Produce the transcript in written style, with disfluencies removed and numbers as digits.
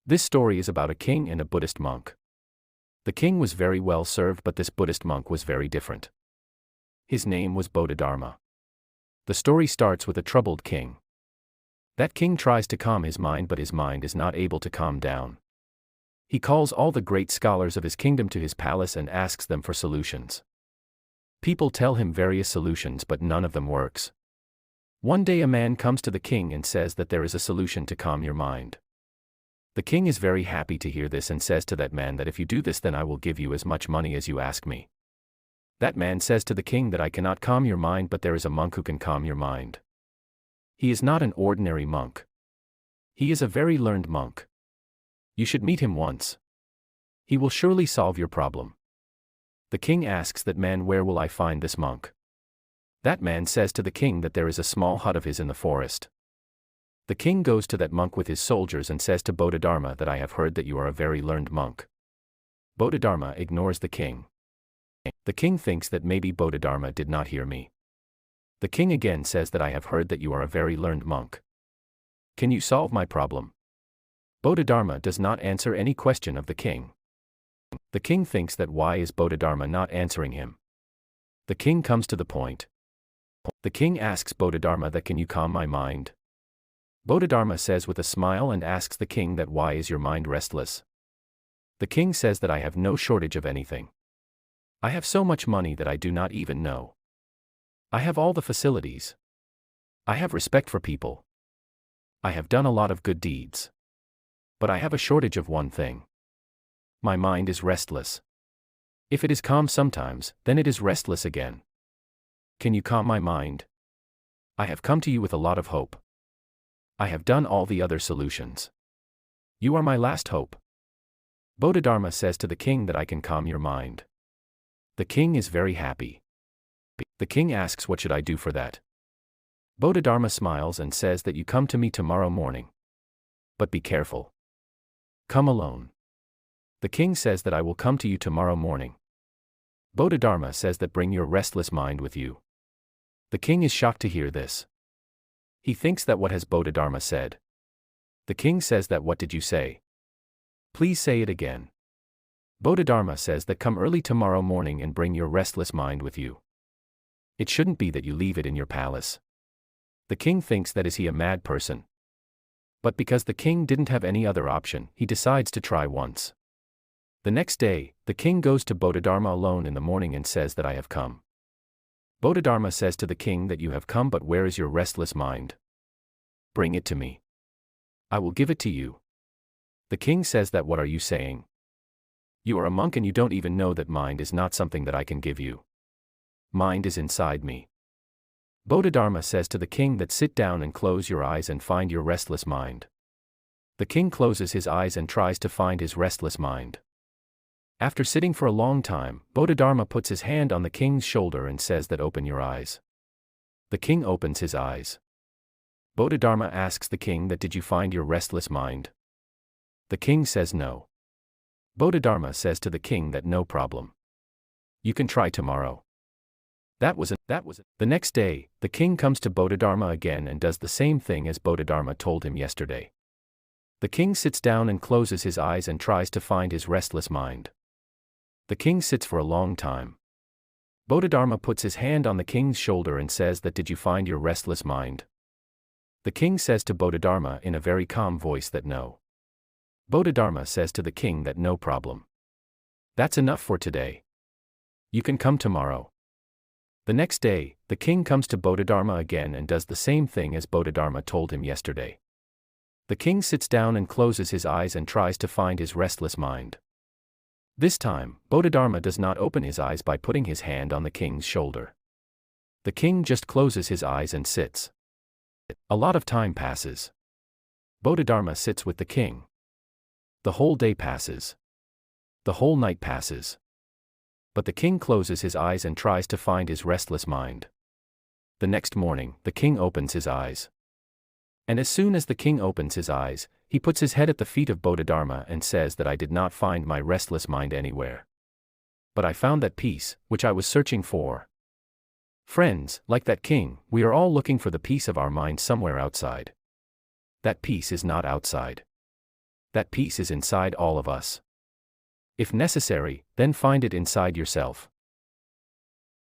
This story is about a king and a Buddhist monk. The king was very well served, but this Buddhist monk was very different. His name was Bodhidharma. The story starts with a troubled king. That king tries to calm his mind, but his mind is not able to calm down. He calls all the great scholars of his kingdom to his palace and asks them for solutions. People tell him various solutions, but none of them works. One day a man comes to the king and says that there is a solution to calm your mind. The king is very happy to hear this and says to that man that if you do this, then I will give you as much money as you ask me. That man says to the king that I cannot calm your mind, but there is a monk who can calm your mind. He is not an ordinary monk. He is a very learned monk. You should meet him once. He will surely solve your problem. The king asks that man, where will I find this monk? That man says to the king that there is a small hut of his in the forest. The king goes to that monk with his soldiers and says to Bodhidharma that I have heard that you are a very learned monk. Bodhidharma ignores the king. The king thinks that maybe Bodhidharma did not hear me. The king again says that I have heard that you are a very learned monk. Can you solve my problem? Bodhidharma does not answer any question of the king. The king thinks that why is Bodhidharma not answering him? The king comes to the point. The king asks Bodhidharma that can you calm my mind? Bodhidharma says with a smile and asks the king that why is your mind restless? The king says that I have no shortage of anything. I have so much money that I do not even know. I have all the facilities. I have respect for people. I have done a lot of good deeds. But I have a shortage of one thing. My mind is restless. If it is calm sometimes, then it is restless again. Can you calm my mind? I have come to you with a lot of hope. I have done all the other solutions. You are my last hope. Bodhidharma says to the king that I can calm your mind. The king is very happy. The king asks what should I do for that? Bodhidharma smiles and says that you come to me tomorrow morning. But be careful. Come alone. The king says that I will come to you tomorrow morning. Bodhidharma says that bring your restless mind with you. The king is shocked to hear this. He thinks that what has Bodhidharma said? The king says that what did you say? Please say it again. Bodhidharma says that come early tomorrow morning and bring your restless mind with you. It shouldn't be that you leave it in your palace. The king thinks that is he a mad person? But because the king didn't have any other option, he decides to try once. The next day, the king goes to Bodhidharma alone in the morning and says that I have come. Bodhidharma says to the king that you have come, but where is your restless mind? Bring it to me. I will give it to you. The king says that what are you saying? You are a monk and you don't even know that mind is not something that I can give you. Mind is inside me. Bodhidharma says to the king that sit down and close your eyes and find your restless mind. The king closes his eyes and tries to find his restless mind. After sitting for a long time, Bodhidharma puts his hand on the king's shoulder and says that open your eyes. The king opens his eyes. Bodhidharma asks the king that did you find your restless mind? The king says no. Bodhidharma says to the king that no problem. You can try tomorrow. That was it. The next day, the king comes to Bodhidharma again and does the same thing as Bodhidharma told him yesterday. The king sits down and closes his eyes and tries to find his restless mind. The king sits for a long time. Bodhidharma puts his hand on the king's shoulder and says that did you find your restless mind? The king says to Bodhidharma in a very calm voice that no. Bodhidharma says to the king that no problem. That's enough for today. You can come tomorrow. The next day, the king comes to Bodhidharma again and does the same thing as Bodhidharma told him yesterday. The king sits down and closes his eyes and tries to find his restless mind. This time, Bodhidharma does not open his eyes by putting his hand on the king's shoulder. The king just closes his eyes and sits. A lot of time passes. Bodhidharma sits with the king. The whole day passes. The whole night passes. But the king closes his eyes and tries to find his restless mind. The next morning, the king opens his eyes. And as soon as the king opens his eyes, he puts his head at the feet of Bodhidharma and says that I did not find my restless mind anywhere. But I found that peace, which I was searching for. Friends, like that king, we are all looking for the peace of our mind somewhere outside. That peace is not outside. That peace is inside all of us. If necessary, then find it inside yourself.